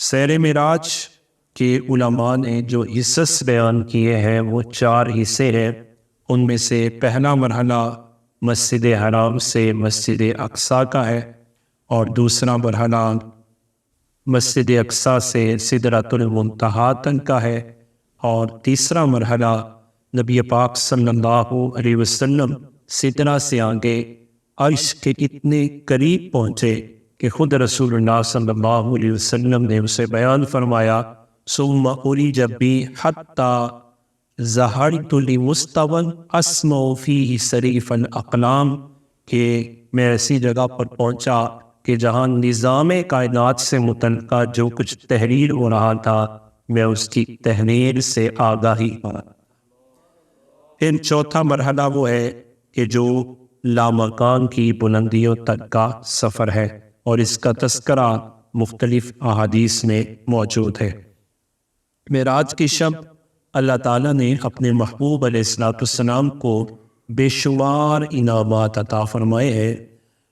سیر معراج کے علماء نے جو حصص بیان کیے ہیں وہ 4 حصے ہیں۔ ان میں سے پہلا مرحلہ مسجد حرام سے مسجد اقصیٰ کا ہے، اور دوسرا مرحلہ مسجد اقصیٰ سے سدرۃ المنتہیٰ تک کا ہے، اور تیسرا مرحلہ نبی پاک صلی اللہ علیہ وسلم سدرہ سے آگے عرش کے اتنے قریب پہنچے کہ خود رسول اللہ صلی اللہ علیہ وسلم نے اسے بیان فرمایا، ثم عرج بی حتی ظہرت لمستوی اسمع فیہ صریف الاقلام، کہ میں ایسی جگہ پر پہنچا کہ جہاں نظام کائنات سے متعلقہ جو کچھ تحریر ہو رہا تھا میں اس کی تحریر سے آگاہی پا۔ پھر چوتھا مرحلہ وہ ہے کہ جو لامکان کی بلندیوں تک کا سفر ہے، اور اس کا تذکرہ مختلف احادیث میں موجود ہے۔ معراج کی شب اللہ تعالیٰ نے اپنے محبوب علیہ السلام کو بے شمار انعامات عطا فرمائے ہیں۔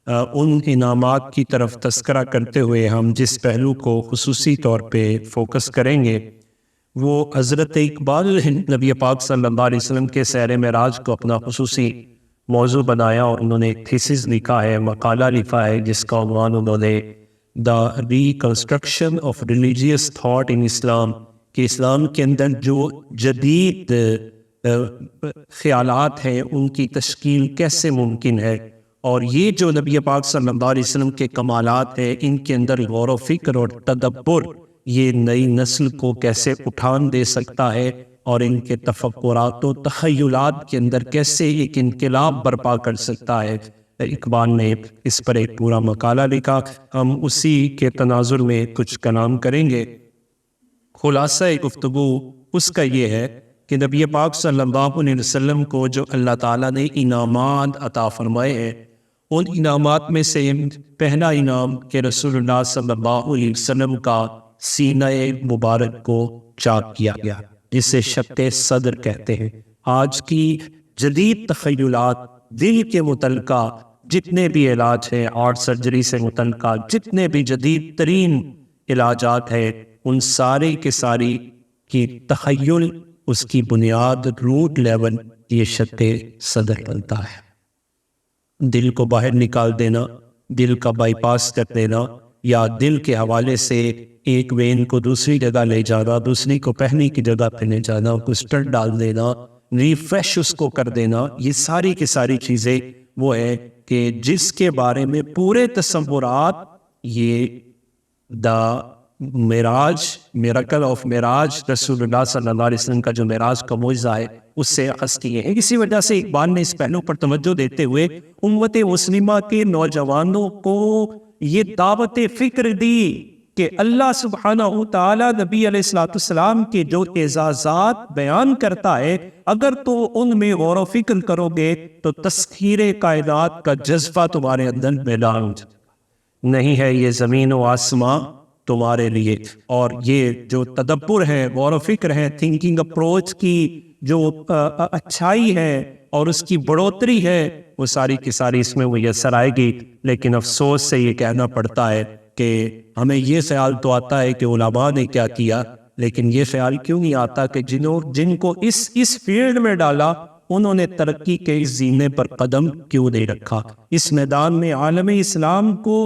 ان انعامات کی طرف تذکرہ کرتے ہوئے ہم جس پہلو کو خصوصی طور پہ فوکس کریں گے وہ حضرت اقبال نبی پاک صلی اللہ علیہ وسلم کے سیر معراج کو اپنا خصوصی موضوع بنایا، اور انہوں نے ایک تھیسس لکھا ہے، مقالہ لکھا ہے، جس کا عنوان انہوں نے the reconstruction of religious thought in Islam, کہ اسلام کے اندر جو جدید خیالات ہیں ان کی تشکیل کیسے ممکن ہے، اور یہ جو نبی پاک صلی اللہ علیہ وسلم کے کمالات ہیں ان کے اندر غور و فکر اور تدبر یہ نئی نسل کو کیسے اٹھان دے سکتا ہے، اور ان کے تفکرات و تخیلات کے اندر کیسے ایک انقلاب برپا کر سکتا ہے۔ اقبال نے اس پر ایک پورا مقالہ لکھا، ہم اسی کے تناظر میں کچھ کلام کریں گے۔ خلاصہ گفتگو اس کا یہ ہے کہ نبی پاک صلی اللہ علیہ وسلم کو جو اللہ تعالیٰ نے انعامات عطا فرمائے ہیں، ان انعامات میں سے پہلا انعام کہ رسول اللہ صلی اللہ علیہ وسلم کا سینہ مبارک کو چاک کیا گیا، جسے شق صدر کہتے ہیں۔ آج کی جدید تخیلات دل کے متعلقہ جتنے بھی علاج ہیں، ہارٹ سرجری سے متعلقہ جتنے بھی جدید ترین علاجات ہیں، ان سارے کے ساری کی تخیل اس کی بنیاد روٹ لیول یہ شق صدر بنتا ہے۔ دل کو باہر نکال دینا، دل کا بائی پاس کر دینا، یا دل کے حوالے سے ایک وین کو دوسری جگہ لے جانا، دوسری کو پہلے کی جگہ پہ لے جانا، کو اسٹر ڈال دینا، ریفریش اس کو کر دینا، یہ ساری کی ساری چیزیں وہ ہے کہ جس کے بارے میں پورے تصورات یہ دا معراج، میریکل آف معراج، رسول اللہ صلی اللہ علیہ وسلم کا جو معراج کا معجزہ ہے اس سے اخذ کیے ہیں۔ اسی وجہ سے اقبال نے اس پہلو پر توجہ دیتے ہوئے امت مسلمہ کے نوجوانوں کو یہ دعوت فکر دی کہ اللہ سبحانہ تعالیٰ نبی علیہ السلام کے جو اعزازات بیان کرتا ہے، اگر تو ان میں غور و فکر کرو گے تو تسخیر کائنات کا جذبہ تمہارے اندر بیدار ہو جائے۔ نہیں ہے یہ زمین و آسمان تمہارے لیے، اور یہ جو تدبر ہے، غور و فکر ہے، تھنکنگ اپروچ کی جو اچھائی ہے اور اس کی بڑھوتری ہے، وہ ساری کی ساری اس میں میسر آئے گی۔ لیکن افسوس سے یہ کہنا پڑتا ہے کہ ہمیں یہ خیال تو آتا ہے کہ علماء نے کیا کیا، لیکن یہ خیال کیوں نہیں آتا کہ جن کو اس فیلڈ میں ڈالا انہوں نے ترقی کے اس زینے پر قدم کیوں نہیں رکھا۔ اس میدان میں عالم اسلام کو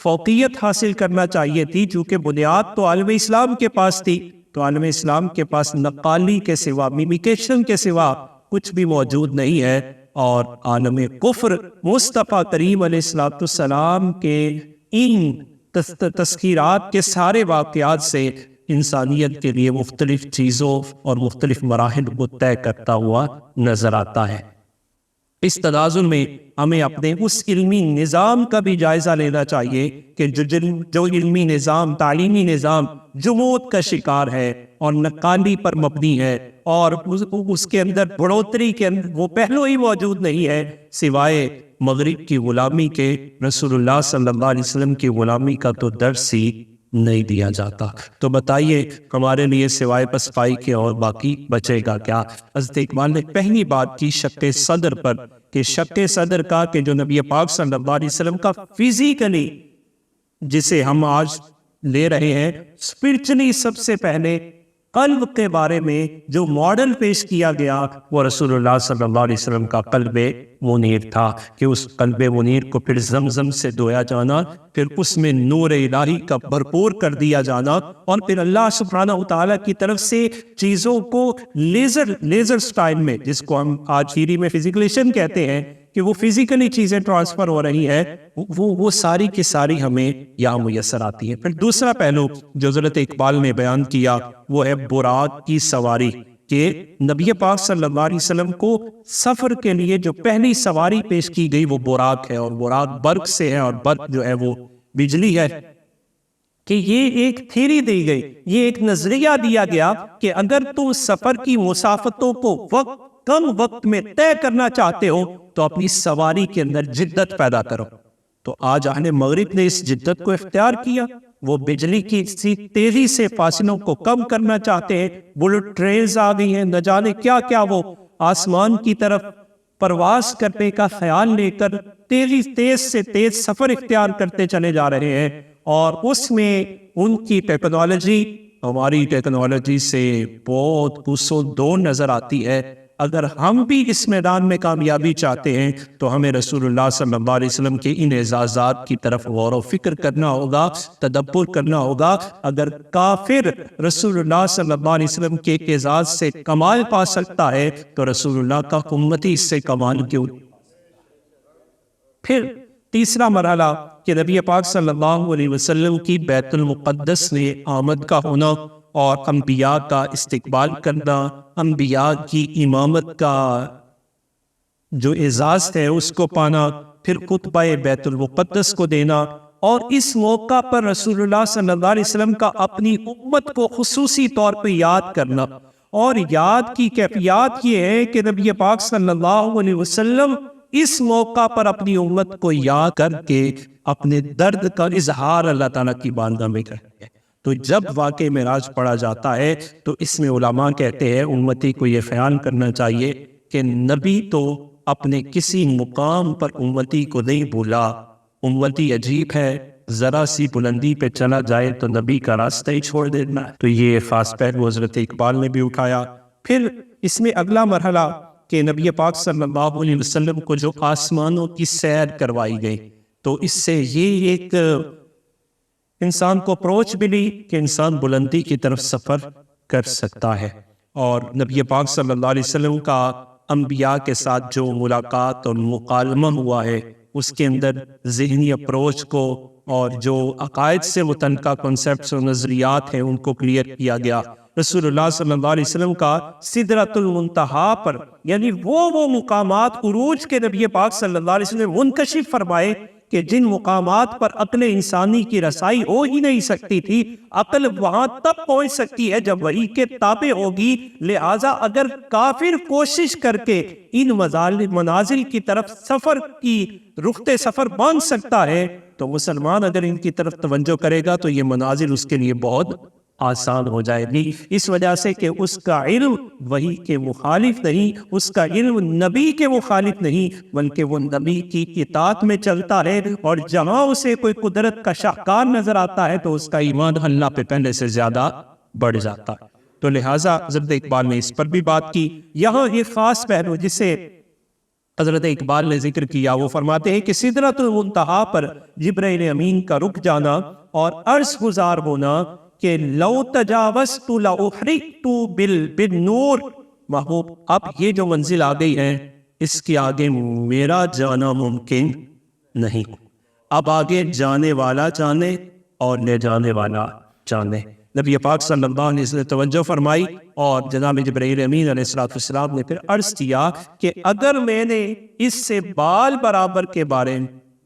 فوقیت حاصل کرنا چاہیے تھی، چونکہ بنیاد تو عالم اسلام کے پاس تھی، تو عالم اسلام کے پاس نقالی کے سوا، میمیکیشن کے سوا کچھ بھی موجود نہیں ہے، اور عالم کفر مصطفیٰ کریم علیہ السلام کے ان تذکیرات کے سارے واقعات سے انسانیت کے لیے مختلف چیزوں اور مختلف مراحل کو طے کرتا ہوا نظر آتا ہے۔ اس تناظر میں ہمیں اپنے اس علمی نظام کا بھی جائزہ لینا چاہیے کہ جو علمی نظام، تعلیمی نظام جمود کا شکار ہے اور نقالی پر مبنی ہے، اور اس کے اندر بڑھوتری کے اندر وہ پہلو ہی موجود نہیں ہے سوائے مغرب کی غلامی کے۔ رسول اللہ صلی اللہ علیہ وسلم کی غلامی کا تو درس ہی نہیں دیا جاتا، تو بتائیے ہمارے لیے سوائے پسپائی کے اور باقی بچے گا کیا؟ حضرت اقبال نے پہلی بات کی شق صدر پر، کہ شق صدر کا کہ جو نبی پاک صلی اللہ علیہ وسلم کا فزیکلی، جسے ہم آج لے رہے ہیں. اسپرچلی سب سے پہلے قلب کے بارے میں جو ماڈل پیش کیا گیا وہ رسول اللہ صلی اللہ علیہ وسلم کا قلب منیر تھا کہ اس قلب منیر کو پھر زمزم سے دھویا جانا, پھر اس میں نور الہی کا بھرپور کر دیا جانا, اور پھر اللہ سبحانہ وتعالیٰ کی طرف سے چیزوں کو لیزر سٹائل میں, جس کو ہم آج تھیری میں فزیکلیشن کہتے ہیں کہ وہ فزیکلی چیزیں ٹرانسفر ہو رہی ہیں, وہ ساری کی ساری ہمیں یہاں میسر آتی ہے. پھر دوسرا پہلو جو حضرت اقبال نے بیان کیا وہ ہے براق کی سواری, کہ نبی پاک صلی اللہ علیہ وسلم کو سفر کے لیے جو پہلی سواری پیش کی گئی وہ براق ہے, اور براق برق سے ہے, اور برق جو ہے وہ بجلی ہے. کہ یہ ایک تھیری دی گئی, یہ ایک نظریہ دیا گیا کہ اگر تم سفر کی مسافتوں کو کم وقت میں طے کرنا چاہتے ہو تو اپنی سواری کے اندر جدت پیدا کرو. تو آج اہل مغرب نے اس جدت کو اختیار کیا, وہ بجلی کی تیزی سے فاصلوں کو کم کرنا چاہتے ہیں. بلٹ ٹرینز آ گئی ہیں, نہ جانے کیا کیا, وہ آسمان کی طرف پرواز کرنے کا خیال لے کر تیز سے تیز سفر اختیار کرتے چلے جا رہے ہیں, اور اس میں ان کی ٹیکنالوجی ہماری ٹیکنالوجی سے بہت کوسوں دور نظر آتی ہے. اگر ہم بھی اس میدان میں کامیابی چاہتے ہیں تو ہمیں رسول اللہ صلی اللہ علیہ وسلم کے ان اعزازات کی طرف غور و فکر کرنا ہوگا, تدبر کرنا ہوگا. اگر کافر رسول اللہ صلی اللہ علیہ وسلم کے اعزاز سے کمال پا سکتا ہے تو رسول اللہ کا امتی اس سے کمال کیوں. پھر تیسرا مرحلہ کہ نبی پاک صلی اللہ علیہ وسلم کی بیت المقدس میں آمد کا ہونا اور انبیاء کا استقبال کرنا, انبیاء کی امامت کا جو اعزاز ہے اس کو پانا, پھر خطبہ بیت المقدس کو دینا, اور اس موقع پر رسول اللہ صلی اللہ علیہ وسلم کا اپنی امت کو خصوصی طور پہ یاد کرنا. اور یاد کی کیفیات یہ ہے کہ نبی پاک صلی اللہ علیہ وسلم اس موقع پر اپنی امت کو یاد کر کے اپنے درد کا اظہار اللہ تعالیٰ کی بارگاہ میں کرتے ہیں. تو جب واقع معراج پڑھا جاتا ہے تو اس میں علماء کہتے ہیں امتی کو یہ خیال کرنا چاہیے کہ نبی تو اپنے کسی مقام پر امتی کو نہیں بھولا. امتی عجیب ہے, ذرا سی بلندی پہ چلا جائے تو نبی کا راستہ ہی چھوڑ دینا. تو یہ خاص پہلو حضرت اقبال نے بھی اٹھایا. پھر اس میں اگلا مرحلہ کہ نبی پاک صلی اللہ علیہ وسلم کو جو آسمانوں کی سیر کروائی گئی, تو اس سے یہ ایک انسان کو اپروچ ملی کہ انسان بلندی کی طرف سفر کر سکتا ہے. اور نبی پاک صلی اللہ علیہ وسلم کا انبیاء کے ساتھ جو ملاقات اور مکالمہ ہوا ہے اس کے اندر ذہنی اپروچ کو اور جو عقائد سے متعلقہ کنسیپٹس اور نظریات ہیں ان کو کلیئر کیا گیا. رسول اللہ صلی اللہ علیہ وسلم کا سدرۃ المنتہا پر, یعنی وہ مقامات عروج کے نبی پاک صلی اللہ علیہ وسلم منکشف فرمائے کہ جن مقامات پر عقل انسانی کی رسائی ہو ہی نہیں سکتی تھی, عقل وہاں تب پہنچ سکتی ہے جب وحی کے تابع ہوگی. لہٰذا اگر کافر کوشش کر کے ان منازل کی طرف سفر کی رخت سفر باندھ سکتا ہے تو مسلمان اگر ان کی طرف توجہ کرے گا تو یہ منازل اس کے لیے بہت آسان ہو جائے گی. اس وجہ سے کہ اس کا علم وحی کے مخالف نہیں, اس کا علم نبی کے مخالف نہیں, بلکہ وہ نبی کی اطاعت میں چلتا ہے, اور جہاں اسے کوئی قدرت کا شاہکار نظر آتا ہے تو اس کا ایمان اللہ پہ پہلے سے زیادہ بڑھ جاتا ہے. تو لہٰذا حضرت اقبال نے اس پر بھی بات کی. یہاں ایک خاص پہلو جسے حضرت اقبال نے ذکر کیا وہ فرماتے ہیں کہ سدرۃ المنتہا پر جبرائیل امین کا رک جانا اور عرض گزار ہونا کہ لو تجاوزت لاحرقت بالنور. محبوب اب یہ جو منزل آ گئی ہے اس کے آگے میرا جانا ممکن نہیں. اب آگے جانے والا جانے اور لے جانے والا جانے. نبی پاک صلی اللہ علیہ وسلم نے توجہ فرمائی اور جناب جبرائیل امین علیہ السلام نے پھر عرض کیا کہ اگر میں نے اس سے بال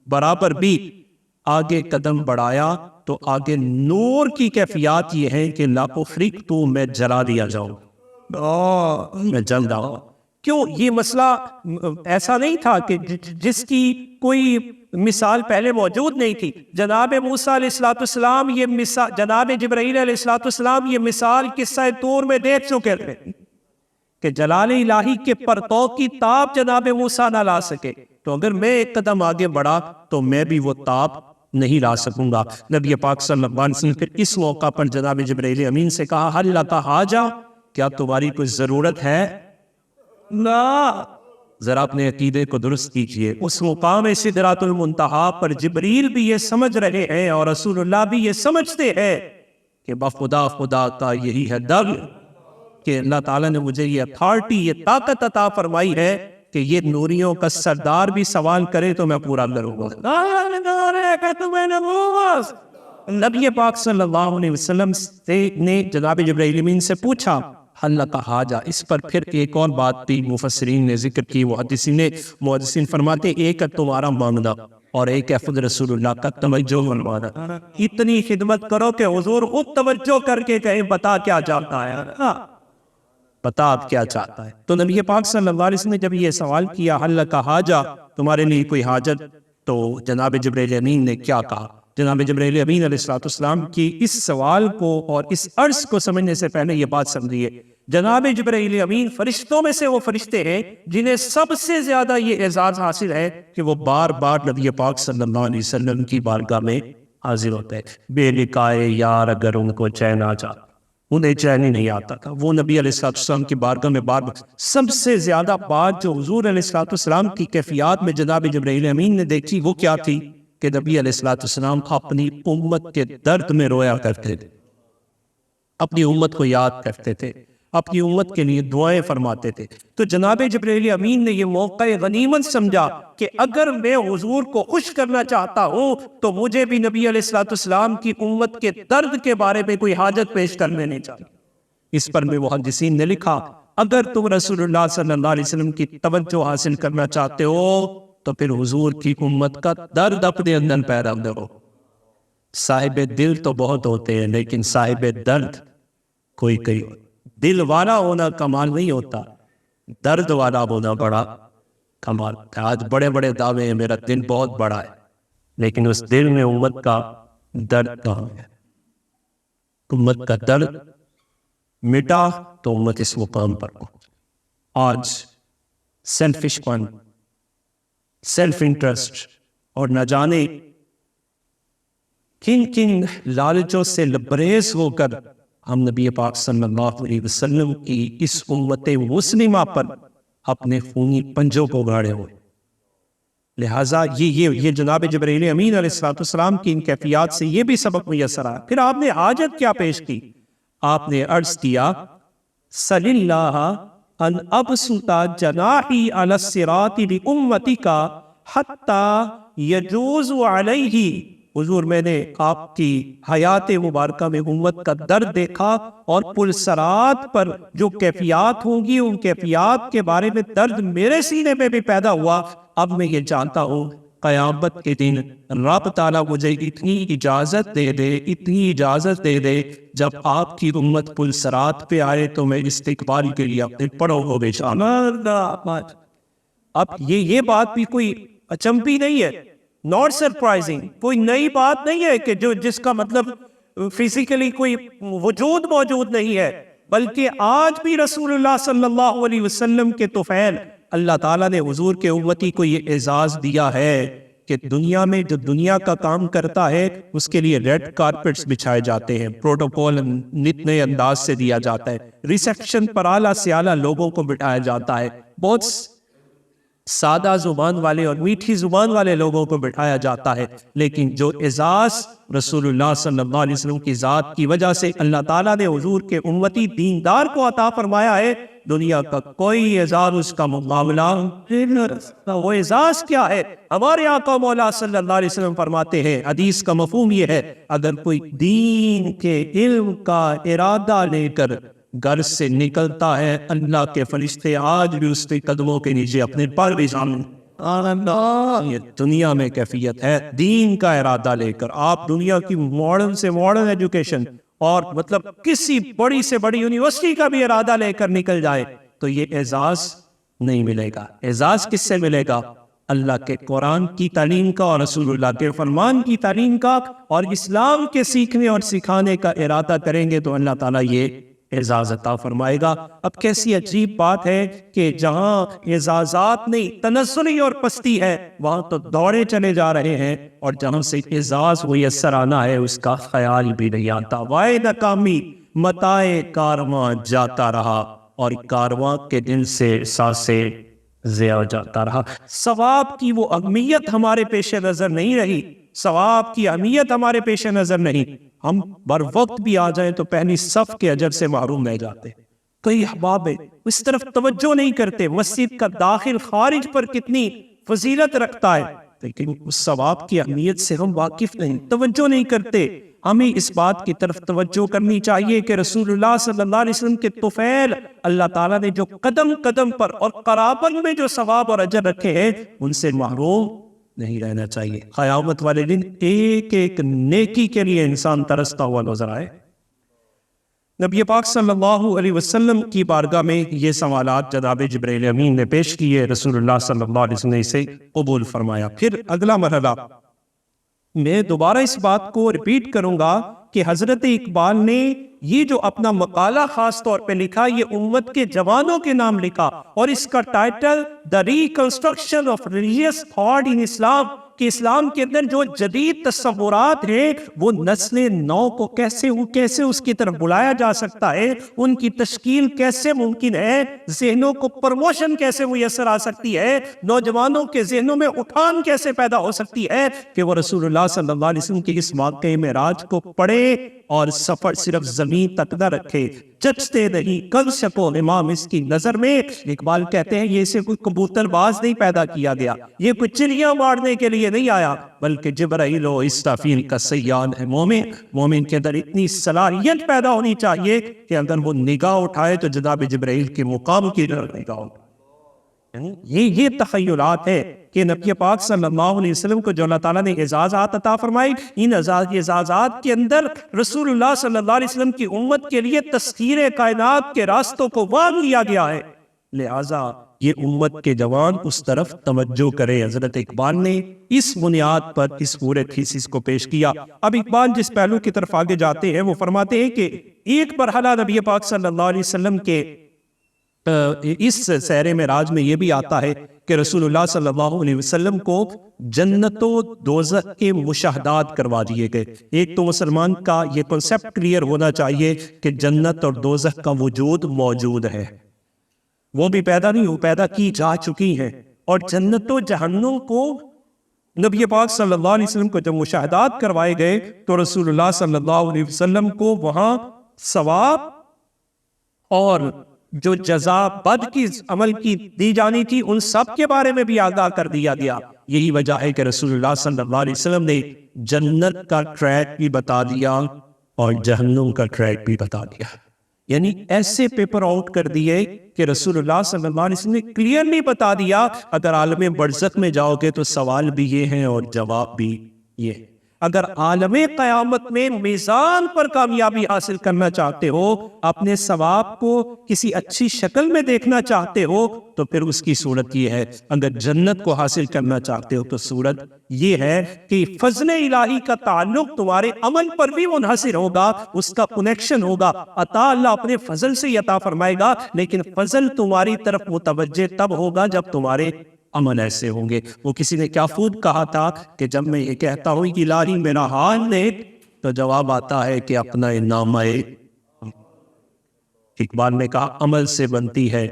برابر بھی آگے قدم بڑھایا تو آگے نور کی کیفیات یہ ہے کہ لا احرقت, میں جلا دیا جاؤں, میں جل جاؤں. کیوں؟ یہ مسئلہ ایسا نہیں تھا کہ جس کی کوئی مثال پہلے موجود نہیں تھی. جناب موسیٰ علیہ السلام یہ مثال, جناب جبرائیل علیہ السلام یہ مثال قصہ طور میں دیکھ چکے تھے کہ جلال الہی کے پرتو کی تاب جناب موسیٰ نہ لا سکے, تو اگر میں ایک قدم آگے بڑھا تو میں بھی وہ تاب نہیں لا سکوں گا۔ نبی پاک صلی اللہ علیہ وسلم پھر اس موقع پر جناب جبرائیل امین سے کہا حل لک حاجہ، کیا تمہاری کوئی ضرورت ہے؟ لا۔ ذرا اپنے عقیدے کو درست کیجئے، اس مقام سدرۃ المنتہا پر جبریل بھی یہ سمجھ رہے ہیں اور رسول اللہ بھی یہ سمجھتے ہیں کہ بخدا خدا کا یہی ہے در کہ اللہ تعالیٰ نے مجھے یہ اتھارٹی، یہ طاقت عطا فرمائی ہے کہ یہ نوریوں کا سردار بھی سوال کرے تو میں پورا کروں گا۔ نبی پاک صلی اللہ علیہ وسلم نے جناب جبرائیل امین سے پوچھا حل لک حاجہ۔ اس پر پھر ایک اور بات بھی مفسرین نے ذکر کی، محدثین فرماتے ہیں ایک ہے تمہارا مانگنا اور ایک ہے خود رسول اللہ کا توجہ فرمانا۔ اتنی خدمت کرو کہ حضور خود توجہ کر کے کہیں بتا کیا چاہتا ہے، بتا آپ کیا چاہتا ہے۔ تو نبی پاک صلی اللہ علیہ وسلم نے جب یہ سوال کیا حل لک حاجہ، تمہارے لیے کوئی حاجت، تو جناب جبرائیل امین نے کیا کہا؟ جناب جبرائیل امین علیہ السلام کی اس سوال کو اور اس عرض کو سمجھنے سے پہلے یہ بات سمجھیے، جناب جبرائیل امین فرشتوں میں سے وہ فرشتے ہیں جنہیں سب سے زیادہ یہ اعزاز حاصل ہے کہ وہ بار بار نبی پاک صلی اللہ علیہ وسلم کی بارگاہ میں حاضر ہوتے ہیں۔ بے لقائے یار اگر ان کو چین آ جاتا، انہیں چین ہی نہیں آتا تھا، وہ نبی علیہ السلام کی بارگاہ میں بار بار۔ سب سے زیادہ بات جو حضور علیہ السلام کی کیفیات میں جناب جبرائیل امین نے دیکھی وہ کیا تھی کہ نبی علیہ السلام اپنی امت کے درد میں رویا کرتے تھے، اپنی امت کو یاد کرتے تھے، اپنی امت کے لیے دعائیں فرماتے تھے۔ تو جناب جبرائیل امین نے یہ موقع غنیمت سمجھا کہ اگر میں حضور کو خوش کرنا چاہتا ہوں تو مجھے بھی نبی علیہ السلام کی امت کے درد کے بارے میں کوئی حاجت پیش کر لینی چاہیے۔ اس پر میں محدثین نے لکھا اگر تم رسول اللہ صلی اللہ علیہ وسلم کی توجہ حاصل کرنا چاہتے ہو تو پھر حضور کی امت کا درد اپنے اندر پیدا کرو۔ صاحب دل تو بہت ہوتے ہیں لیکن صاحب درد کوئی کئی ہوتا۔ دل والا ہونا کمال نہیں ہوتا، درد والا ہونا بڑا کمال ہے۔ آج بڑے بڑے دعوے ہیں میرا دل بہت بڑا ہے، لیکن اس دل میں امت کا درد کہاں ہے؟ امت کا درد مٹا تو امت اس مقام پر پہنچ۔ آج سیلفش پن، سیلف انٹرسٹ اور نہ جانے کن کن لالچوں سے لبریز ہو کر ہم نبی پاک صلی اللہ علیہ وسلم کی اس امت مسلمہ پر اپنے خونی پنجوں کو گاڑے ہوئے۔ لہٰذا یہ جناب جبرائیل امین علیہ السلام کی ان کیفیات سے یہ بھی سبق میسر آیا۔ پھر آپ نے حاجت کیا پیش کی؟ آپ نے عرض کیا صلی اللہ ان ابسط جناحی علی الصراط لامتک حتی یجوز علیہ۔ حضور میں نے آپ کی حیات مبارکہ میں امت کا درد دیکھا اور پل صراط پر جو کیفیات ہوں گی ان کیفیات کے بارے میں درد میرے سینے میں بھی پیدا ہوا۔ اب میں یہ جانتا ہوں قیامت کے دن رب تعالیٰ مجھے اتنی اجازت دے دے جب آپ کی امت پل صراط پہ آئے تو میں استقبال کے لیے اپنے پڑوں کو بچھانا۔ اب یہ بات بھی کوئی اچنبھی نہیں ہے، ناٹ سرپرائزنگ، کوئی نئی بات نہیں ہے کہ جس کا مطلب فزیکلی کوئی وجود موجود نہیں ہے، بلکہ آج بھی رسول اللہ صلی اللہ علیہ وسلم کے طفیل اللہ تعالیٰ نے حضور کے امتی کو یہ اعزاز دیا ہے کہ دنیا میں جو دنیا کا کام کرتا ہے اس کے لیے ریڈ کارپٹس بچھائے جاتے ہیں، پروٹوکول نئے انداز سے دیا جاتا ہے، ریسیپشن پر اعلیٰ سے اعلیٰ لوگوں کو بٹھایا جاتا ہے، بہت سادہ زبان والے اور میٹھی زبان والے لوگوں کو بٹھایا جاتا ہے، لیکن جو اعزاز رسول اللہ صلی اللہ علیہ وسلم کی ذات کی وجہ سے اللہ تعالیٰ نے حضور کے امتی دیندار کو عطا فرمایا ہے، دنیا کا کوئی اعزاز اس کا مقابلہ نہیں۔ وہ اعزاز کیا ہے؟ ہمارے آقا مولا صلی اللہ علیہ وسلم فرماتے ہیں، حدیث کا مفہوم یہ ہے، اگر کوئی دین کے علم کا ارادہ لے کر گھر سے نکلتا ہے، اللہ کے فرشتے آج بھی اس کے قدموں کے نیچے اپنے پر بھی سامنے۔ یہ دنیا میں کیفیت ہے، دین کا ارادہ لے کر آپ دنیا کی ماڈرن سے ماڈرن ایجوکیشن اور مطلب کسی بڑی سے بڑی یونیورسٹی کا بھی ارادہ لے کر نکل جائے تو یہ اعزاز نہیں ملے گا۔ اعزاز کس سے ملے گا؟ اللہ کے قرآن کی تعلیم کا اور رسول اللہ کے فرمان کی تعلیم کا اور اسلام کے سیکھنے اور سکھانے کا ارادہ کریں گے تو اللہ تعالیٰ یہ اعزاز عطا فرمائے گا۔ اب کیسی عجیب بات ہے کہ جہاں اعزازات نہیں، تنزلی اور پستی ہے، وہاں تو دوڑے چلے جا رہے ہیں، اور جہاں سے اعزاز میسر آنا ہے اس کا خیال بھی نہیں آتا۔ وائے ناکامی متائے کارواں جاتا رہا، اور کارواں کے دل سے سانسیں ضیاء جاتا رہا۔ ثواب کی وہ اہمیت ہمارے پیش نظر نہیں رہی، ثواب کی اہمیت ہمارے پیش نظر نہیں۔ ہم بر وقت بھی آ جائیں تو پہلی صف کے اجر سے محروم رہ جاتے ہیں۔ کئی احباب اس طرف توجہ نہیں کرتے، مسجد کا داخل خارج پر کتنی فضیلت رکھتا ہے، لیکن اس ثواب کی اہمیت سے ہم واقف نہیں، توجہ نہیں کرتے۔ ہمیں اس بات کی طرف توجہ کرنی چاہیے کہ رسول اللہ صلی اللہ علیہ وسلم کے طفیل اللہ تعالیٰ نے جو قدم قدم پر اور قرابت میں جو ثواب اور اجر رکھے ہیں ان سے محروم نہیں رہنا چاہیے۔ قیامت والے دن ایک ایک نیکی کے لیے انسان ترستا ہوا نظر آئے۔ نبی پاک صلی اللہ علیہ وسلم کی بارگاہ میں یہ سوالات جناب جبرائیل امین نے پیش کیے، رسول اللہ صلی اللہ علیہ وسلم نے اسے قبول فرمایا۔ پھر اگلا مرحلہ، میں دوبارہ اس بات کو ریپیٹ کروں گا کہ حضرت اقبال نے یہ جو اپنا مقالہ خاص طور پہ لکھا، یہ امت کے جوانوں کے نام لکھا، اور اس کا title "The Reconstruction of Religious Thought in Islam" کہ اسلام کے اندر جو جدید تصورات ہیں وہ نسل نو کو کیسے اس کی طرف بلایا جا سکتا ہے، ان کی تشکیل کیسے ممکن ہے، ذہنوں کو پروموشن کیسے میسر آ سکتی ہے، نوجوانوں کے ذہنوں میں اٹھان کیسے پیدا ہو سکتی ہے کہ وہ رسول اللہ صلی اللہ علیہ وسلم کے اس واقعے معراج کو پڑھے اور سفر صرف زمین تک نہ رکھے، جچتے نہیں کل شکو امام اس کی نظر میں۔ اقبال کہتے ہیں یہ اسے کوئی کبوتر باز نہیں پیدا کیا گیا، یہ کوئی چڑیاں مارنے کے لیے نہیں آیا، بلکہ جبرائیل و اسرافیل کا سیان ہے۔ مومن کے اندر اتنی صلاحیت پیدا ہونی چاہیے کہ اگر وہ نگاہ اٹھائے تو جناب جبرائیل کے مقام کی طرف نگاہ اٹھائے۔ یہ تخیلات ہے کہ نبی پاک صلی اللہ علیہ وسلم کو جو اللہ تعالیٰ نے اعزازات عطا فرمائی، ان اعزازات کے اندر رسول اللہ صلی اللہ علیہ وسلم کی امت کے لیے تسخیر کائنات کے راستوں کو وام لیا گیا ہے، لہٰذا یہ امت کے جوان اس طرف توجہ کرے۔ حضرت اقبال نے اس بنیاد پر اس پورے تھیسس کو پیش کیا۔ اب اقبال جس پہلو کی طرف آگے جاتے ہیں وہ فرماتے ہیں کہ ایک مرحلہ نبی پاک صلی اللہ علیہ وسلم کے اس سیر معراج میں یہ بھی آتا ہے کہ رسول اللہ صلی اللہ علیہ وسلم کو جنت و دوزخ کے مشاہدات کروا دیے گئے۔ ایک تو مسلمان کا یہ کنسپٹ کلیئر ہونا چاہیے کہ جنت اور دوزخ کا وجود موجود ہے، وہ بھی پیدا نہیں ہو، پیدا کی جا چکی ہیں، اور جنت و جہنم کو نبی پاک صلی اللہ علیہ وسلم کو جب مشاہدات کروائے گئے تو رسول اللہ صلی اللہ علیہ وسلم کو وہاں ثواب اور جو جزا بد کی عمل کی دی جانی تھی ان سب کے بارے میں بھی آگاہ کر دیا گیا۔ یہی وجہ ہے کہ رسول اللہ صلی اللہ علیہ وسلم نے جنت کا ٹریک بھی بتا دیا اور جہنم کا ٹریک بھی بتا دیا، یعنی ایسے پیپر آؤٹ کر دیے کہ رسول اللہ صلی اللہ علیہ وسلم نے کلیئرلی بتا دیا اگر عالم برزخ میں جاؤ گے تو سوال بھی یہ ہیں اور جواب بھی یہ ہے۔ اگر عالم قیامت میں میزان پر کامیابی حاصل کرنا چاہتے ہو، اپنے ثواب کو کسی اچھی شکل میں دیکھنا چاہتے ہو تو پھر اس کی صورت یہ ہے۔ اگر جنت کو حاصل کرنا چاہتے ہو تو صورت یہ ہے کہ فضل الہی کا تعلق تمہارے عمل پر بھی منحصر ہوگا، اس کا کنیکشن ہوگا۔ عطا اللہ اپنے فضل سے عطا فرمائے گا، لیکن فضل تمہاری طرف متوجہ تب ہوگا جب تمہارے عمل ایسے ہوں گے۔ وہ کسی نے کیا خوب کہا تھا کہ جب میں یہ کہتا ہوں کہ الہی میرا حال دیکھ تو جواب آتا ہے کہ اپنا نامہ۔ اقبال نے کہا عمل سے بنتی ہے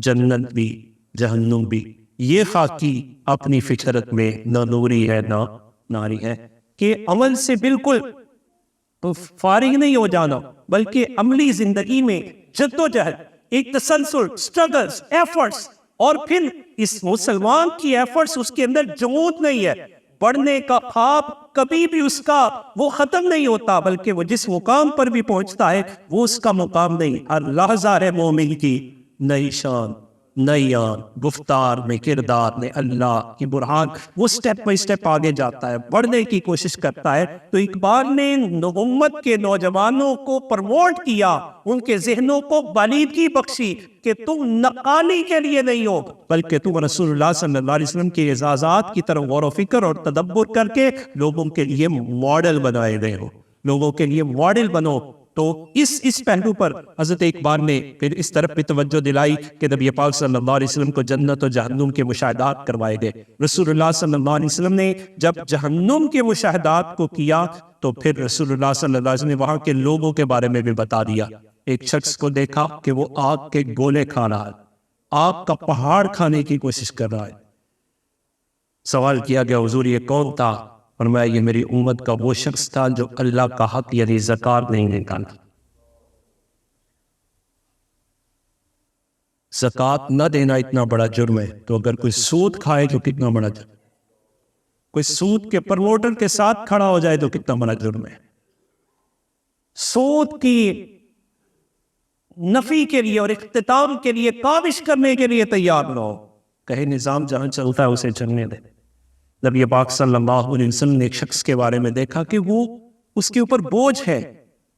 جنت بھی جہنم بھی، یہ خاکی اپنی فطرت میں نہ نوری ہے نہ ناری ہے۔ کہ عمل سے بالکل فارغ نہیں ہو جانا، بلکہ عملی زندگی میں جدوجہد، ایک تسلسل، سٹرگلز، ایفرٹس، اور پھر اس مسلمان کی ایفرٹس اس کے اندر جمود نہیں ہے، پڑھنے کا خواب کبھی بھی اس کا وہ ختم نہیں ہوتا، بلکہ وہ جس مقام پر بھی پہنچتا ہے وہ اس کا مقام نہیں۔ ہر لحظہ ہے مومن کی نئی شان نئی آن، گفتار میں کردار میں اللہ کی برہان، وہ سٹیپ بائی سٹیپ آگے جاتا ہے، بڑھنے کی کوشش کرتا ہے۔ تو اقبال نے امت کے نوجوانوں کو پروموٹ کیا، ان کے ذہنوں کو بالیدگی بخشی کہ تم نقالی کے لیے نہیں ہو بلکہ تم رسول اللہ صلی اللہ علیہ وسلم کے اعزازات کی طرف غور و فکر اور تدبر کر کے لوگوں کے لیے ماڈل بنائے گئے ہو، لوگوں کے لیے ماڈل بنو۔ تو اس پہلو پر حضرت اقبال نے پھر اس طرف بھی توجہ دلائی کہ نبی پاک صلی اللہ علیہ وسلم کو جنت و جہنم کے مشاہدات کروائے گئے. رسول اللہ صلی اللہ علیہ وسلم نے جب جہنم کے مشاہدات کو کیا تو پھر رسول اللہ صلی اللہ علیہ وسلم نے وہاں کے لوگوں کے بارے میں بھی بتا دیا. ایک شخص کو دیکھا کہ وہ آگ کے گولے کھا رہا ہے, آگ کا پہاڑ کھانے کی کوشش کر رہا ہے. سوال کیا گیا حضور یہ کون تھا؟ فرمایا یہ میری امت کا وہ شخص تھا جو اللہ کا حق یعنی زکات نہیں نکالا. زکات نہ دینا اتنا بڑا جرم ہے, تو اگر کوئی سود کھائے تو کتنا بڑا جرم, کوئی سود کے پروموٹر کے ساتھ کھڑا ہو جائے تو کتنا بڑا جرم ہے. سود کی نفی کے لیے اور اختتام کے لیے کاوش کرنے کے لیے تیار نہ ہو, کہیں نظام جہاں چلتا ہے اسے چلنے دے. نبی پاک صلی اللہ علیہ وسلم نے ایک شخص کے بارے میں دیکھا کہ وہ اس کے اوپر بوجھ ہے.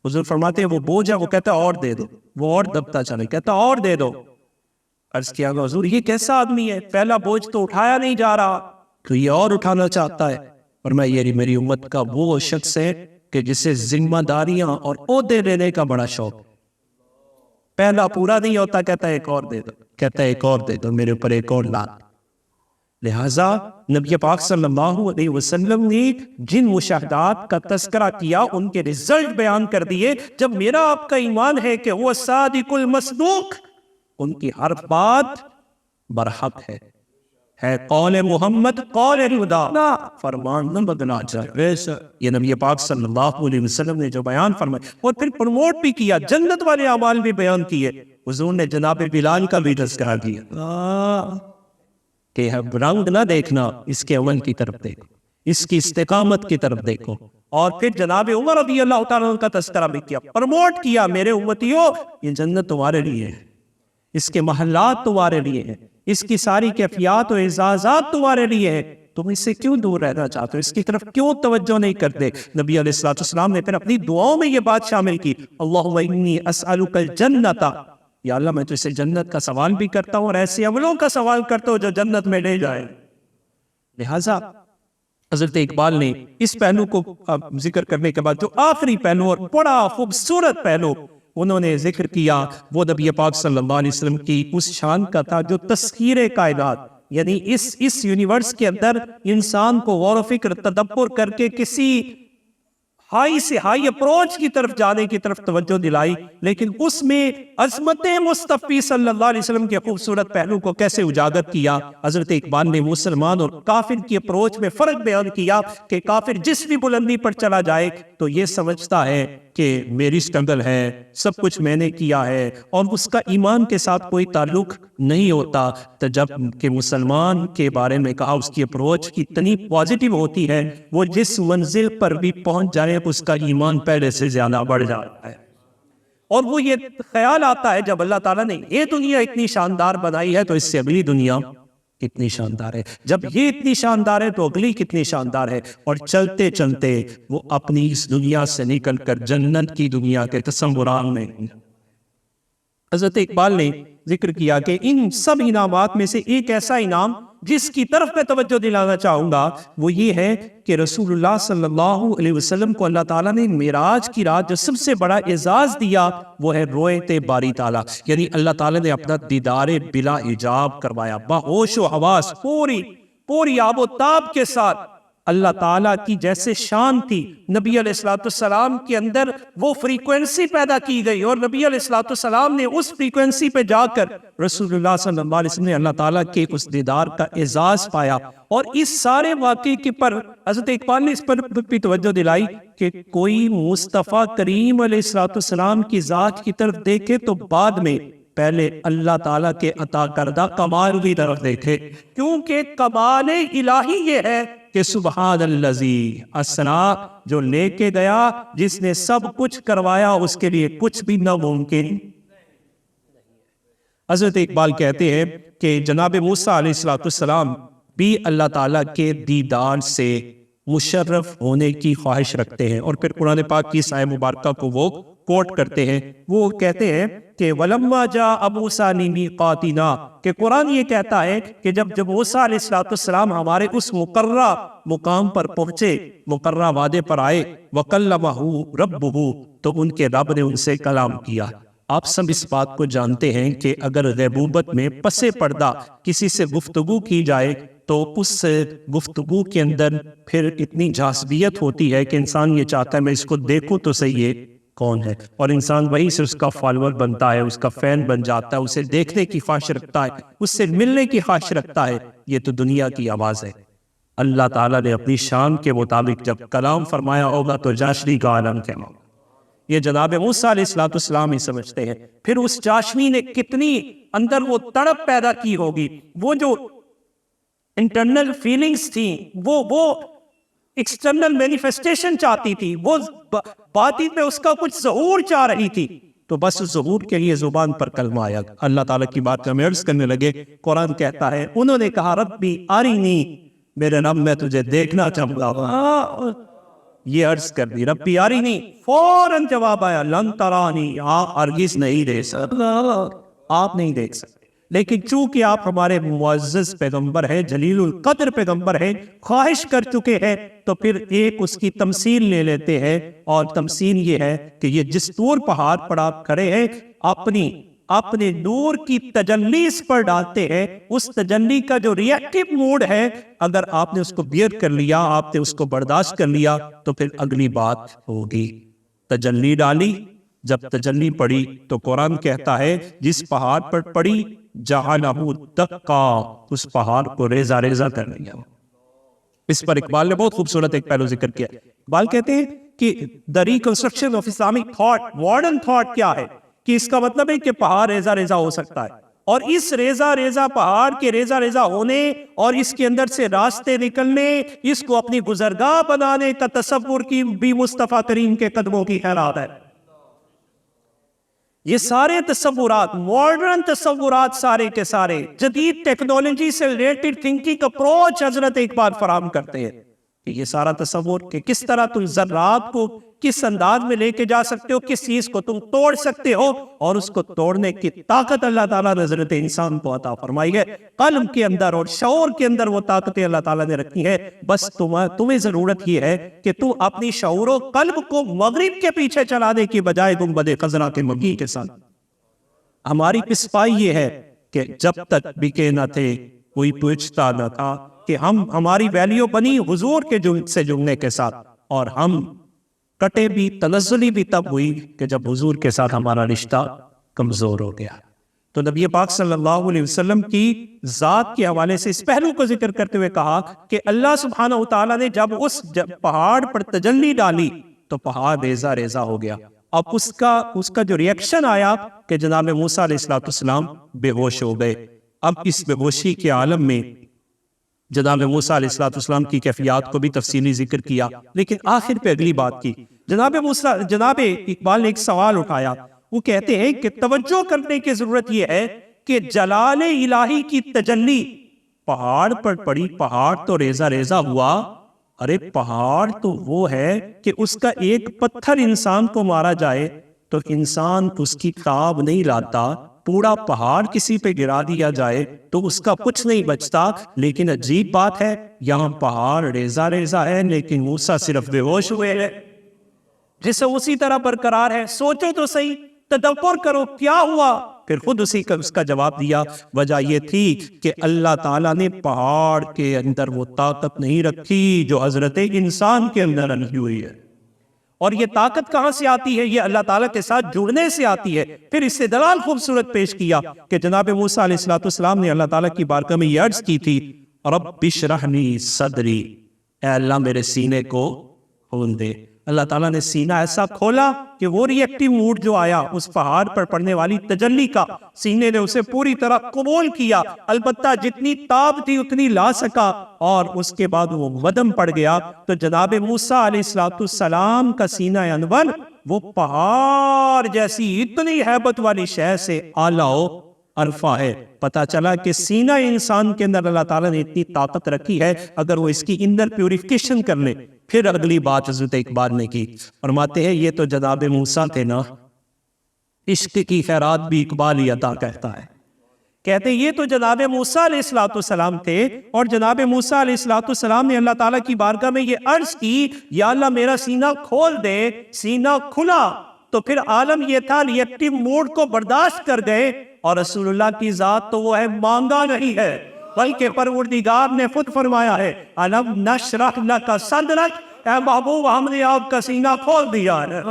حضور فرماتے ہیں وہ بوجھ ہے, وہ کہتا ہے اور دے دو, وہ اور دبتا چلے, کہتا اور دے دو. عرض کیا گیا حضور یہ کیسا آدمی ہے, پہلا بوجھ تو اٹھایا نہیں جا رہا تو یہ اور اٹھانا چاہتا ہے. اور میں یہ میری امت کا وہ شخص ہے کہ جسے ذمہ داریاں اور عہدے لینے کا بڑا شوق, پہلا پورا نہیں ہوتا کہتا ہے ایک اور دے دو, کہتا ہے ایک اور دے دو, میرے اوپر ایک اور لا. لہٰذا نبی پاک صلی اللہ علیہ وسلم نے جن مشاہدات کا تذکرہ کیا ان کے رزلٹ بیان کر دیے. جب میرا آپ کا ایمان ہے کہ وہ صادق المصدوق, ان کی ہر بات برحق ہے قول محمد قول الہدا, فرمان نہ بدلا جائے. یہ نبی پاک صلی اللہ علیہ وسلم نے جو بیان فرمایا اور پھر پروموٹ بھی کیا, جنت والے اعمال بھی بیان کیے. حضور نے جناب بلال کا بھی تذکرہ کیا کہ رنگ نہ دیکھنا, اس کے عمل کی طرف دیکھو, اس کی استقامت کی طرف دیکھو. اور پھر جناب عمر رضی اللہ تعالیٰ عنہ کا تذکرہ بھی کیا, پروموٹ کیا میرے امتیوں یہ جنت تمہارے لیے ہے, اس کے محلات تمہارے لیے ہیں, اس کی ساری کیفیات و اعزازات تمہارے لیے ہیں, تم اس سے کیوں دور رہنا چاہتے ہو, اس کی طرف کیوں توجہ نہیں کرتے. نبی علیہ السلام نے پھر اپنی دعاؤں میں یہ بات شامل کی, اللہم انی اسألک الجنت, یا اللہ میں تو اسے جنت کا سوال بھی کرتا ہوں اور ایسے عملوں کا سوال کرتا ہوں جو جنت میں لے جائیں. لہٰذا حضرت اقبال نے اس پہلو کو ذکر کرنے کے بعد جو آخری پہلو اور بڑا خوبصورت پہلو انہوں نے ذکر کیا وہ نبی پاک صلی اللہ علیہ وسلم کی اس شان کا تھا جو تسخیر کائنات, یعنی اس یونیورس کے اندر انسان کو غور و فکر تدبر کر کے کسی ہائی سے ہائی اپروچ کی طرف جانے کی طرف توجہ دلائی, لیکن اس میں عظمت مصطفی صلی اللہ علیہ وسلم کے خوبصورت پہلو کو کیسے اجاگر کیا. حضرت اقبال نے مسلمان اور کافر کی اپروچ میں فرق بیان کیا کہ کافر جس بھی بلندی پر چلا جائے تو یہ سمجھتا ہے کہ میری سٹرگل ہے, سب کچھ میں نے کیا ہے, اور اس کا ایمان کے ساتھ کوئی تعلق نہیں ہوتا. تو جب کہ مسلمان کے بارے میں کہا اس کی اپروچ اتنی پازیٹیو ہوتی ہے, وہ جس منزل پر بھی پہنچ جائے اس کا ایمان پہلے سے زیادہ بڑھ جاتا ہے. اور وہ یہ خیال آتا ہے جب اللہ تعالیٰ نے یہ دنیا اتنی شاندار بنائی ہے تو اس سے اگلی دنیا کتنی شاندار ہے, جب یہ اتنی شاندار ہے تو اگلی کتنی شاندار ہے. اور چلتے چلتے وہ اپنی اس دنیا سے نکل کر جنت کی دنیا کے تصورات میں. حضرت اقبال نے ذکر کیا کہ ان سب انعامات میں سے ایک ایسا انعام جس کی طرف میں توجہ دلانا چاہوں گا وہ یہ ہے کہ رسول اللہ صلی اللہ علیہ وسلم کو اللہ تعالیٰ نے معراج کی رات جو سب سے بڑا اعزاز دیا وہ ہے رؤیت باری تعالیٰ, یعنی اللہ تعالیٰ نے اپنا دیدار بلا حجاب کروایا, بہوش و حواس پوری آب و تاب کے ساتھ. اللہ تعالیٰ کی جیسے شان تھی نبی علیہ السلام کے اندر وہ فریکوینسی پیدا کی گئی, اور نبی علیہ السلام نے اس فریکوینسی پہ جا کر رسول اللہ صلی اللہ علیہ وسلم نے اللہ تعالیٰ کے اس دیدار کا اعزاز پایا. اور اس سارے واقعے کے پر حضرت اقبال نے اس پر بھی توجہ دلائی کہ کوئی مصطفیٰ کریم علیہ السلام کی ذات کی طرف دیکھے تو بعد میں پہلے اللہ تعالیٰ کے عطا کردہ کمال کی طرف دیکھے, کیونکہ کمال الہی یہ ہے کہ سبحان الذی اسرا, جو لے کے گیا جس نے سب کچھ کروایا اس کے لیے کچھ بھی ناممکن. حضرت اقبال کہتے ہیں کہ جناب موسیٰ علیہ السلام بھی اللہ تعالیٰ کے دیدار سے مشرف ہونے کی خواہش رکھتے ہیں, اور پھر قرآن پاک کی آیت مبارکہ کو وہ کوٹ کرتے ہیں، وہ کہتے ہیں کہ وَلَمَّا جَاءَ مُوسَىٰ لِمِيقَاتِنَا، کہ قرآن یہ کہتا ہے کہ جب موسیٰ علیہ السلام ہمارے اس مقررہ مقام پر پہنچے، مقررہ وعدے پر آئے، وَكَلَّمَهُ رَبُّهُ، تو ان کے رب نے ان سے کلام کیا۔ آپ سب اس بات کو جانتے ہیں کہ اگر غیبوبت میں پس پردہ کسی سے گفتگو کی جائے تو اس گفتگو کے اندر پھر اتنی جاذبیت ہوتی ہے کہ انسان یہ چاہتا ہے میں اس کو دیکھوں تو صحیح یہ کون ہے، اور انسان وہی سے اس کا فالوور بنتا ہے، اس کا فین بن جاتا ہے، اسے دیکھنے کی خواہش رکھتا ہے، اس سے ملنے کی خواہش رکھتا ہے۔ یہ تو دنیا کی آواز ہے۔ اللہ تعالیٰ نے اپنی شان کے مطابق جب کلام فرمایا ہوگا تو جاشنی کا عالم کیا ہوگا، یہ جناب موسیٰ علیہ السلام ہی سمجھتے ہیں۔ پھر اس چاشنی نے کتنی اندر وہ تڑپ پیدا کی ہوگی، وہ جو انٹرنل فیلنگز تھیں، وہ ایکسٹرنل مینیفیسٹیشن چاہتی تھی، وہ باطن میں اس کا کچھ ظہور چاہ رہی تھی، تو بس ظہور کے لیے زبان پر کلمہ آیا۔ اللہ تعالیٰ کی بات کا میں عرض کرنے لگے، قرآن کہتا ہے انہوں نے کہا ربی آرینی، میرے رب میں تجھے دیکھنا چاہتا ہوں۔ یہ عرض کر دی ربی آرینی، فوراً جواب آیا لن ترانی، آپ ہرگز نہیں دیکھ سکتے، آپ نہیں دیکھ سکتے۔ لیکن چونکہ آپ ہمارے معزز پیغمبر ہیں، جلیل القدر پیغمبر ہیں، خواہش کر چکے ہیں، تو پھر ایک اس کی تمثیل لے لیتے ہیں، اور تمثیل یہ ہے کہ یہ جس طور پہاڑ پر آپ کھڑے ہیں اپنے نور کی تجلی اس پر ڈالتے ہیں، اس تجلی کا جو ریئیکٹیو موڈ ہے، اگر آپ نے اس کو بیئر کر لیا، آپ نے اس کو برداشت کر لیا، تو پھر اگلی بات ہوگی۔ تجلی ڈالی، جب تجلی پڑی تو قرآن کہتا ہے جس پہاڑ پر پڑی جعلہ دکا، اس پہاڑ کو ریزہ ریزہ کر لیا۔ اس پر اقبال نے بہت خوبصورت ایک پہلو ذکر کیا۔ اقبال کہتے ہیں کہ the reconstruction of Islamic thought، modern thought کیا ہے، کہ اس کا مطلب ہے کہ پہاڑ ریزہ ریزہ ہو سکتا ہے، اور اس ریزہ ریزہ پہاڑ کے ریزہ ریزہ ہونے اور اس کے اندر سے راستے نکلنے، اس کو اپنی گزرگاہ بنانے کا تصور کی بھی مصطفیٰ کریم کے قدموں کی خیرات ہے۔ یہ سارے تصورات، ماڈرن تصورات سارے کے سارے جدید ٹیکنالوجی سے ریلیٹڈ تھنکنگ اپروچ حضرت اقبال فراہم کرتے ہیں کہ یہ سارا تصور کہ کس طرح تم ذرات کو کس انداز میں لے کے جا سکتے ہو، کس چیز کو تم توڑ سکتے ہو، اور اس کو توڑنے کی طاقت اللہ تعالیٰ نے حضرت انسان کو عطا فرمائی ہے۔ قلب کے اندر اور شعور کے اندر وہ طاقتیں اللہ تعالیٰ نے رکھی ہے، بس تمہیں ضرورت یہ ہے کہ تم اپنی شعور و قلب کو مغرب کے پیچھے چلانے کی بجائے گنبد خضرا کے مگی کے ساتھ۔ ہماری پسپائی یہ ہے کہ جب تک بکے نہ تھے کوئی پوچھتا نہ تھا، کہ ہماری ویلیو بنی حضور کے سے جڑنے کے ساتھ، اور ہم کٹے بھی تنزلی بھی تب ہوئی کہ جب حضور کے ساتھ ہمارا رشتہ کمزور ہو گیا۔ تو نبی پاک صلی اللہ علیہ وسلم کی ذات کے حوالے سے اس پہلو کو ذکر کرتے ہوئے کہا کہ اللہ سبحانہ وتعالیٰ نے جب اس پہاڑ پر تجلی ڈالی تو پہاڑ ریزہ ریزہ ہو گیا۔ اب اس کا جو ریئیکشن آیا کہ جناب موسیٰ علیہ السلام بے ہوش ہو گئے۔ اب اس بے ہوشی کے عالم میں جناب موسیٰ علیہ السلام کی کیفیات کو بھی تفصیلی ذکر کیا، لیکن آخر پہ اگلی بات کی۔ جناب اقبال نے ایک سوال اٹھایا، وہ کہتے ہیں کہ توجہ کرنے کی ضرورت یہ ہے کہ جلال الہی کی تجلی پہاڑ پر پڑی، پہاڑ تو ریزہ ریزہ ہوا، ارے پہاڑ تو وہ ہے کہ اس کا ایک پتھر انسان کو مارا جائے تو انسان اس کی تاب نہیں لاتا، پورا پہاڑ کسی پہ گرا دیا جائے تو اس کا کچھ نہیں بچتا۔ لیکن عجیب بات ہے، یہاں پہاڑ ریزہ ریزہ ہے لیکن موسیٰ صرف بے ہوش ہوئے ہیں، جسے اسی طرح برقرار ہے۔ سوچو تو صحیح، تدبر کرو کیا ہوا۔ پھر خود اس کا جواب دیا، وجہ یہ تھی کہ اللہ تعالیٰ نے پہاڑ کے اندر وہ طاقت نہیں رکھی جو حضرت انسان کے اندر رکھی ہوئی ہے۔ اور یہ طاقت کہاں سے آتی ہے؟ یہ اللہ تعالیٰ کے ساتھ جڑنے سے آتی ہے۔ پھر استدلال خوبصورت پیش کیا کہ جناب موسیٰ علیہ السلام نے اللہ تعالیٰ کی بارگاہ میں یہ عرض کی تھی، رب اشرح لی صدری، اے اللہ میرے سینے کو کھول دے۔ اللہ تعالیٰ نے سینہ ایسا کھولا کہ وہ ریئیکٹیو موڈ جو آیا اس پہاڑ پر پڑنے والی تجلی کا، سینے نے اسے پوری طرح قبول کیا، البتہ جتنی تاب تھی اتنی لا سکا، اور اس کے بعد وہ مدم پڑ گیا۔ تو جناب موسیٰ علیہ السلام کا سینہ انور وہ پہاڑ جیسی اتنی ہیبت والی شے سے اعلیٰ ہو عرفہ ہے۔ پتہ چلا کہ سینہ انسان کے اندر اللہ تعالیٰ نے اتنی طاقت رکھی ہے، اگر وہ اس کی انر پیوریفیکیشن کر لے۔ پھر اگلی بات حضرت اقبال نے کی، فرماتے ہیں یہ تو جناب موسیٰ تھے نا، عشق کی خیرات بھی اقبال ہی عطا کہتا ہے۔ کہتے ہیں یہ تو جناب موسیٰ علیہ السلام تھے، اور جناب موسیٰ علیہ السلام نے اللہ تعالیٰ کی بارگاہ میں یہ عرض کی، یا اللہ میرا سینہ کھول دے۔ سینہ کھلا تو پھر عالم یہ تھا ریئیکٹیو موڈ کو برداشت کر گئے، اور رسول اللہ کی ذات تو وہ ہے مانگا نہیں ہے، بلکہ پروردگار نے خود فرمایا ہے الم نشرح لک صدرک، اے محبوب ہم نے آپ کا سینہ کھول دیا ہے۔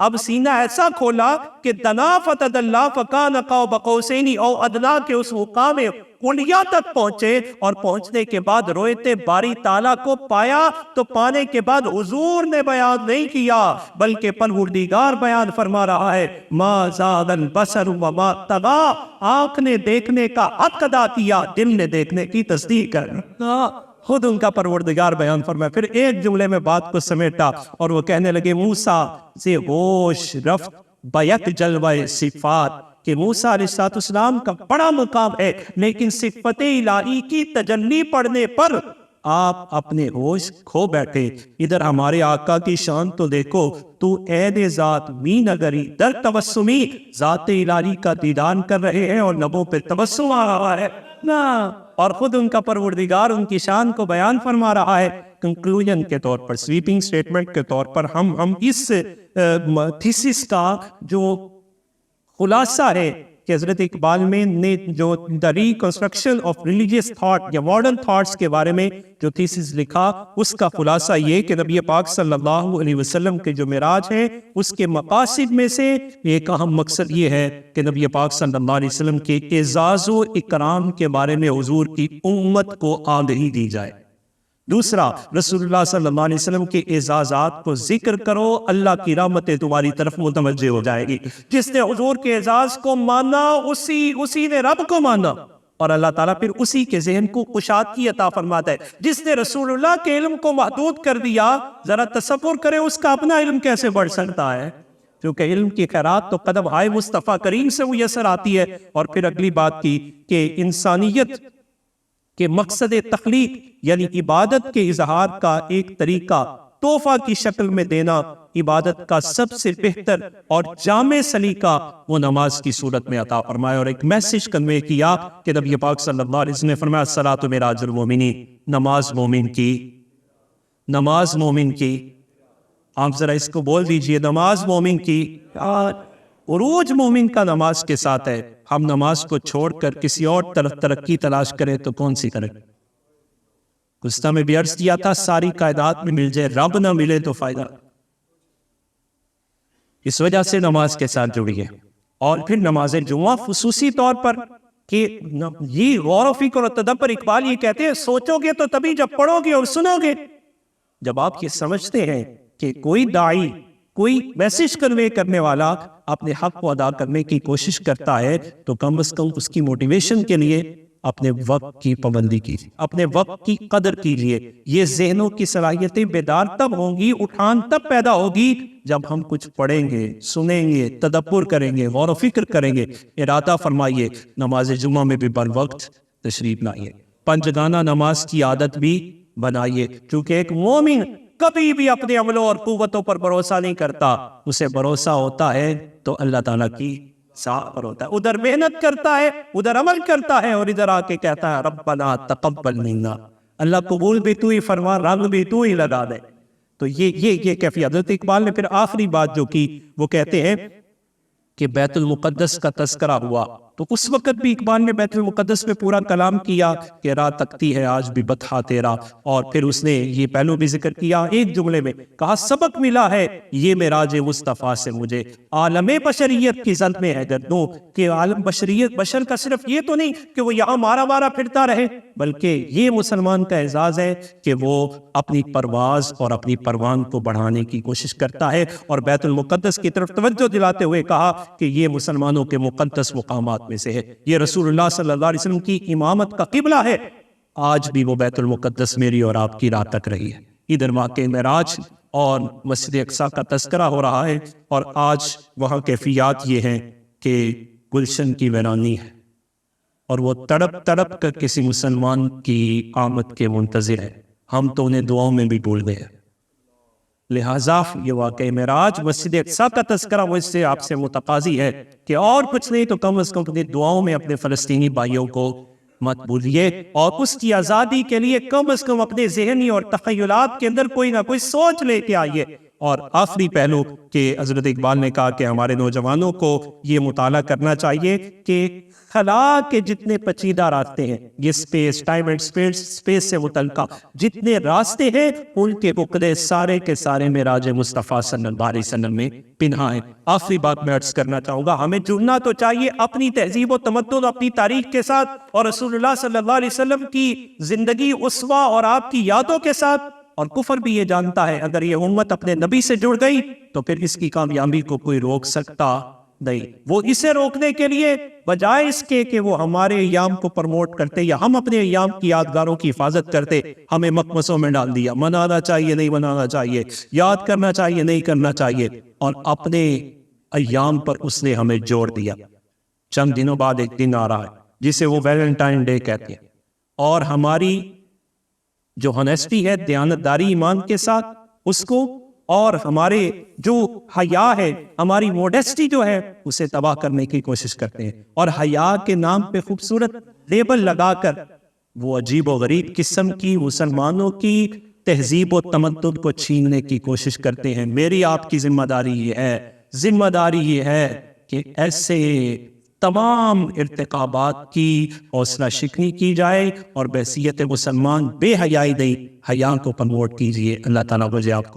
اب سینہ ایسا کھولا کہ دنا فتدلا فکان قاب قوسین او ادنا کے اس مقام کنڈیا تک پہنچے، اور پہنچنے کے بعد رویت باری تعالیٰ کو پایا، تو پانے کے بعد حضور نے بیان نہیں کیا بلکہ پروردگار بیان فرما رہا ہے ما زاد البصر وما طغى، آنکھ نے دیکھنے کا حق ادا کیا، دل نے دیکھنے کی تصدیق کرنا، خود ان کا پروردگار بیان فرمایا۔ پھر ایک جملے میں بات کو سمیٹا، اور وہ کہنے لگے موسیٰ سے ہوش رفت بیک جلوہ صفات، کہ موسیٰ علیہ السلام کا بڑا مقام ہے، لیکن صفت الہی کی تجلی پڑھنے پر آپ اپنے ہوش کھو بیٹھے۔ ادھر ہمارے آقا کی شان تو دیکھو، تو عین ذات می نگری در تبسمی، ذات الہی کا دیدان کر رہے ہیں اور لبوں پہ تبسم آ رہا ہے نا، اور خود ان کا پروردگار ان کی شان کو بیان فرما رہا ہے۔ کنکلوژن کے طور پر، سویپنگ سٹیٹمنٹ کے طور پر ہم اس تھیسس کا جو خلاصہ ہے کہ حضرت اقبال میں نے جو دا ریکنسٹرکشن آف ریلیجیس تھاٹ یا ماڈرن تھاٹس کے بارے میں جو تھیسس لکھا، اس کا خلاصہ یہ کہ نبی پاک صلی اللہ علیہ وسلم کے جو معراج ہے، اس کے مقاصد میں سے ایک اہم مقصد یہ ہے کہ نبی پاک صلی اللہ علیہ وسلم کے اعزاز و اکرام کے بارے میں حضور کی امت کو آگہی دی جائے۔ دوسرا، رسول اللہ صلی اللہ علیہ وسلم کے اعزازات کو ذکر کرو، اللہ کی رحمتیں تمہاری طرف متوجہ ہو جائے گی۔ جس نے حضور کے اعزاز کو مانا، اسی نے رب کو مانا، اور اللہ تعالیٰ پھر اسی کے ذہن کو کشادگی عطا فرماتا ہے۔ جس نے رسول اللہ کے علم کو محدود کر دیا، ذرا تصور کرے اس کا اپنا علم کیسے بڑھ سکتا ہے، کیونکہ علم کی خیرات تو قدم ہائے مصطفیٰ کریم سے میسر آتی ہے۔ اور پھر اگلی بات کی کہ انسانیت کہ مقصد تخلیق یعنی عبادت کے اظہار کا ایک طریقہ تحفہ کی شکل میں دینا، عبادت کا سب سے بہتر اور جامع سلیقہ وہ نماز کی صورت میں عطا فرمایا، اور ایک میسج کنوے کیا کہ نبی پاک صلی اللہ علیہ وسلم نے فرمایا الصلاۃ معراج المومنین، نماز مومن کی، نماز مومن کی۔ آپ ذرا اس کو بول دیجئے، نماز مومن کی، عروج مومن کا نماز کے ساتھ ہے۔ ہم نماز کو چھوڑ کر کسی اور طرف ترقی تلاش کریں تو کون سی ترقی؟ گزشتہ میں بھی عرض کیا تھا، ساری کائنات میں مل جائے، رب نہ ملے تو فائدہ۔ اس وجہ سے نماز کے ساتھ جڑیے۔ اور پھر نماز جمعہ خصوصی طور پر کہ یہ غور و فکر اور تدبر، اقبال یہ کہتے ہیں سوچو گے تو تبھی جب پڑھو گے اور سنو گے۔ جب آپ یہ سمجھتے ہیں کہ کوئی داعی، کوئی میسج کنوے کرنے والا اپنے حق کو ادا کرنے کی کوشش کرتا ہے، تو کم از کم اس کی موٹیویشن کے لیے اپنے وقت کی پابندی کیجیے، اپنے وقت کی قدر کیجیے۔ یہ ذہنوں کی صلاحیتیں بیدار تب ہوں گی، اٹھان تب پیدا ہوگی جب ہم کچھ پڑھیں گے، سنیں گے، تدبر کریں گے، غور و فکر کریں گے۔ ارادہ فرمائیے نماز جمعہ میں بھی بر وقت تشریف لائیے، پنجگانہ نماز کی عادت بھی بنائیے، کیونکہ ایک مومن کبھی بھی اپنے عملوں اور قوتوں پر بھروسہ نہیں کرتا، اسے بھروسہ ہوتا ہے تو اللہ تعالیٰ کی ذات پر ہوتا ہے۔ ادھر محنت کرتا ہے، ادھر عمل کرتا ہے، اور ادھر آ کے کہتا ہے ربنا تقبل منا، اللہ قبول بھی تو ہی فرما، رنگ بھی تو ہی لگا دے۔ تو یہ کیفیت حضرت اقبال نے پھر آخری بات جو کی، وہ کہتے ہیں کہ بیت المقدس کا تذکرہ ہوا، تو اس وقت بھی اقبال نے بیت المقدس میں پورا کلام کیا کہ راہ تکتی ہے آج بھی بطحا تیرا، اور پھر اس نے یہ پہلو بھی ذکر کیا ایک جملے میں، کہا سبق ملا ہے یہ معراج مصطفیٰ سے مجھے، عالم بشریت کی زد میں ہے گردوں، کہ عالم بشریت، بشر کا صرف یہ تو نہیں کہ وہ یہاں مارا مارا پھرتا رہے، بلکہ یہ مسلمان کا اعزاز ہے کہ وہ اپنی پرواز اور اپنی پروان کو بڑھانے کی کوشش کرتا ہے، اور بیت المقدس کی طرف توجہ دلاتے ہوئے کہا کہ یہ مسلمانوں کے مقدس مقامات میں سے ہے، یہ رسول اللہ صلی اللہ علیہ وسلم کی امامت کا قبلہ ہے، آج بھی وہ بیت المقدس میری اور آپ کی راہ تک رہی ہے۔ ادھر واقع معراج اور مسجد اقصیٰ کا تذکرہ ہو رہا ہے، اور آج وہاں کیفیات یہ ہیں کہ گلشن کی ویرانی ہے، اور وہ تڑپ تڑپ کر کسی مسلمان کی آمد کے منتظر ہیں، ہم تو انہیں دعاؤں میں بھی بھول گئے۔ لہٰذا یہ واقعہ معراج مسجد اقصیٰ کا تذکرہ وہ اس سے آپ سے متقاضی ہے کہ اور کچھ نہیں تو کم از کم اپنی دعاؤں میں اپنے فلسطینی بھائیوں کو مت بھولیے، اور اس کی آزادی کے لیے کم از کم اپنے ذہنی اور تخیلات کے اندر کوئی نہ کوئی سوچ لے کے آئیے۔ اور آخری پہلو کہ حضرت اقبال نے کہا کہ ہمارے نوجوانوں کو یہ مطالعہ کرنا چاہیے کہ خلا کے جتنے پیچیدہ راستے ہیں، یہ اسپیس، ٹائم اینڈ اسپیس سے متعلقہ جتنے راستے ہیں، ان کے عقدے سارے کے سارے معراج مصطفیٰ صلی اللہ علیہ وسلم میں پنہا ہیں۔ آخری بات میں عرض کرنا چاہوں گا، ہمیں جڑنا تو چاہیے اپنی تہذیب و تمدن، اپنی تاریخ کے ساتھ، اور رسول اللہ صلی اللہ علیہ وسلم کی زندگی، اسوہ اور آپ کی یادوں کے ساتھ۔ اور کفر بھی یہ جانتا ہے اگر یہ امت اپنے نبی سے جڑ گئی تو پھر اس کی کامیابی کو کوئی روک سکتا نہیں۔ وہ اسے روکنے کے لیے بجائے اس کے کہ وہ ہمارے ایام کو پروموٹ کرتے یا ہم اپنے ایام کی یادگاروں کی حفاظت کرتے، ہمیں مقمصوں میں ڈال دیا، منانا چاہیے نہیں منانا چاہیے، یاد کرنا چاہیے نہیں کرنا چاہیے، اور اپنے ایام پر اس نے ہمیں جوڑ دیا۔ چند دنوں بعد ایک دن آ رہا ہے جسے وہ ویلنٹائن ڈے کہتے ہیں، اور ہماری جو ہنیسٹی ہے، دیانتداری ایمان کے ساتھ، اس کو، اور ہمارے جو حیا ہے، ہماری موڈیسٹی جو ہے، اسے تباہ کرنے کی کوشش کرتے ہیں، اور حیا کے نام پہ خوبصورت لیبل لگا کر وہ عجیب و غریب قسم کی مسلمانوں کی تہذیب و تمدن کو چھیننے کی کوشش کرتے ہیں۔ میری آپ کی ذمہ داری یہ ہے کہ ایسے تمام ارتکابات کی حوصلہ شکنی کی جائے، اور بحیثیت مسلمان بے حیائی نہیں، حیا کو پروموٹ کیجیے۔ اللہ تعالیٰ مجھے آپ کو